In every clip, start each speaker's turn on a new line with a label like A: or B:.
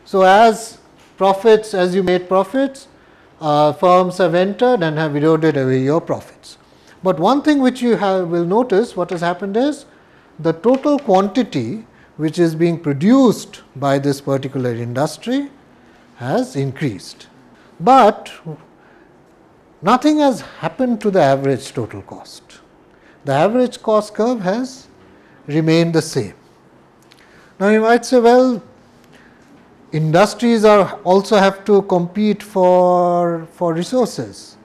A: So, as you made profits, firms have entered and have eroded away your profits. But one thing which you will notice, what has happened is the total quantity which is being produced by this particular industry has increased, but nothing has happened to the average total cost. The average cost curve has remained the same. Now, you might say, well, industries also have to compete for resources.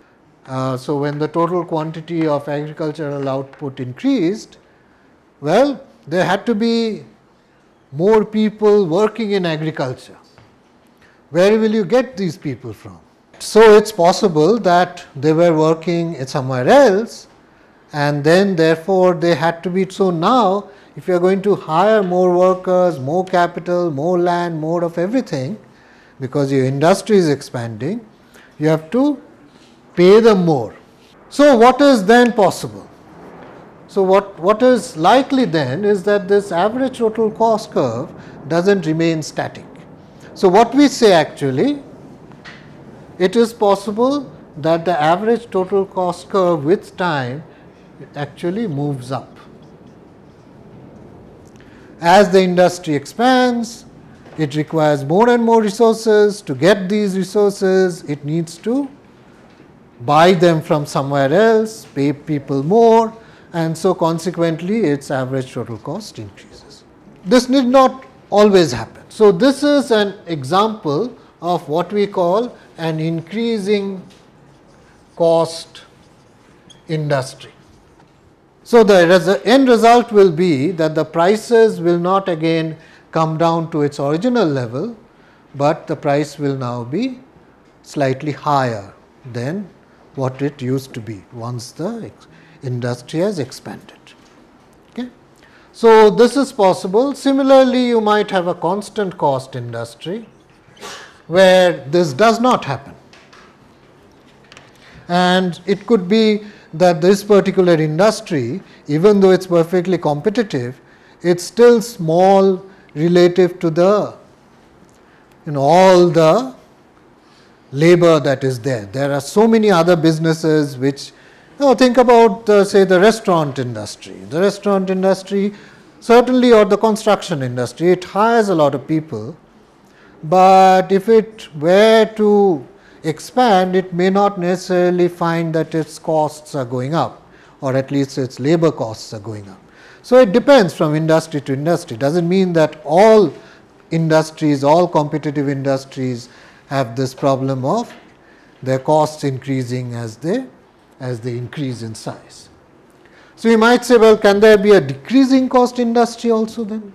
A: So, when the total quantity of agricultural output increased, well, there had to be more people working in agriculture. Where will you get these people from? So, it is possible that they were working somewhere else, and then therefore, they had to be. So, now if you are going to hire more workers, more capital, more land, more of everything, because your industry is expanding, you have to pay them more. So, what is then possible? So, what is likely then is that this average total cost curve does not remain static. So, what we say actually, it is possible that the average total cost curve with time actually moves up. As the industry expands, it requires more and more resources. To get these resources, it needs to buy them from somewhere else, pay people more, and so consequently its average total cost increases. This need not always happen. So, this is an example of what we call an increasing cost industry. So, the end result will be that the prices will not again come down to its original level, but the price will now be slightly higher than what it used to be once the industry has expanded. Okay. So, this is possible. Similarly, you might have a constant cost industry where this does not happen, and it could be that this particular industry, even though it is perfectly competitive, it is still small relative to the all the labor that is there. There are so many other businesses which, think about say the restaurant industry. The restaurant industry certainly, or the construction industry, it hires a lot of people, but if it were to expand, it may not necessarily find that its costs are going up, or at least its labor costs are going up. So, it depends from industry to industry. It does not mean that all industries, all competitive industries have this problem of their costs increasing as they increase in size. So, you might say, well, can there be a decreasing cost industry also then?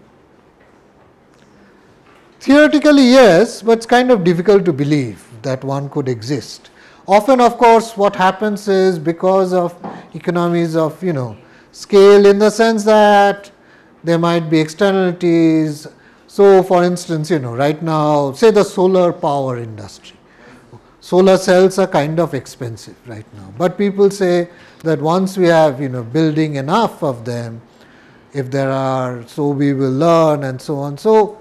A: Theoretically, yes, but it is kind of difficult to believe that one could exist. Often, of course, what happens is because of economies of scale, in the sense that there might be externalities. So, for instance, right now, say the solar power industry. Solar cells are kind of expensive right now, but people say that once we have building enough of them, if there are, so we will learn and so on. So,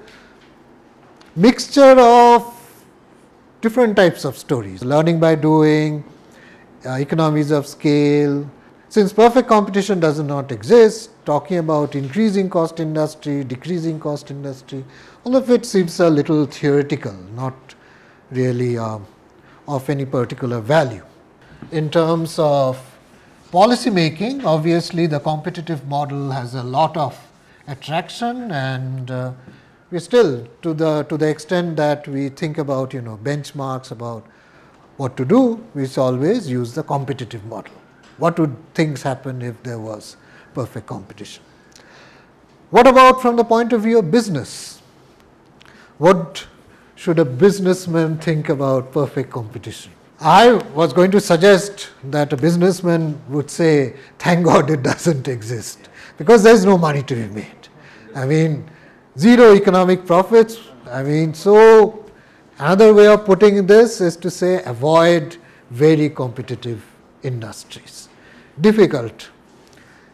A: mixture of different types of stories, learning by doing, economies of scale. Since perfect competition does not exist, talking about increasing cost industry, decreasing cost industry, all of it seems a little theoretical, not really of any particular value. In terms of policy making, obviously the competitive model has a lot of attraction, and we still, to the extent that we think about benchmarks about what to do, we always use the competitive model. What would things happen if there was perfect competition? What about from the point of view of business? What should a businessman think about perfect competition? I was going to suggest that a businessman would say, thank God it does not exist, because there is no money to be made. I mean, zero economic profits. I mean, so another way of putting this is to say avoid very competitive industries. Difficult,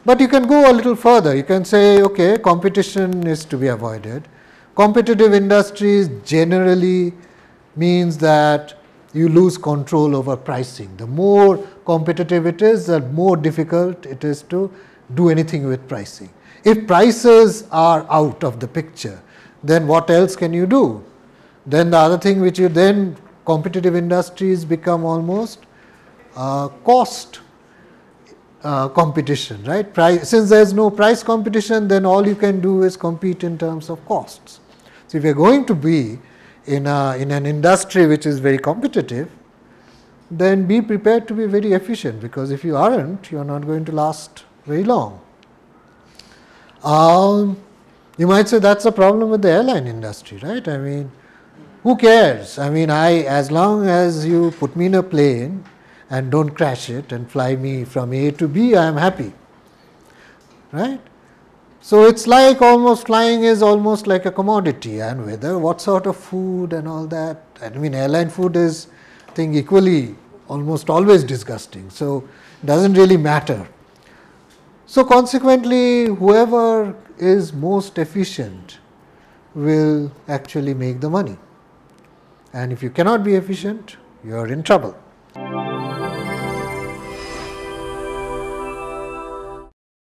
A: but you can go a little further. You can say, okay, competition is to be avoided. Competitive industries generally means that you lose control over pricing. The more competitive it is, the more difficult it is to do anything with pricing. If prices are out of the picture, then what else can you do? Then the other thing which you then, competitive industries become almost cost competition, right? Since there is no price competition, then all you can do is compete in terms of costs. So if you are going to be in an industry which is very competitive, then be prepared to be very efficient, because if you aren't, you are not going to last very long. You might say that's a problem with the airline industry, right? I mean, who cares? I mean, as long as you put me in a plane and don't crash it and fly me from A to B, I am happy, right? So it's like almost flying is almost like a commodity, and whether what sort of food and all that. I mean, airline food is, I think, equally almost always disgusting. So it doesn't really matter. So consequently, whoever is most efficient will actually make the money. And if you cannot be efficient, you are in trouble.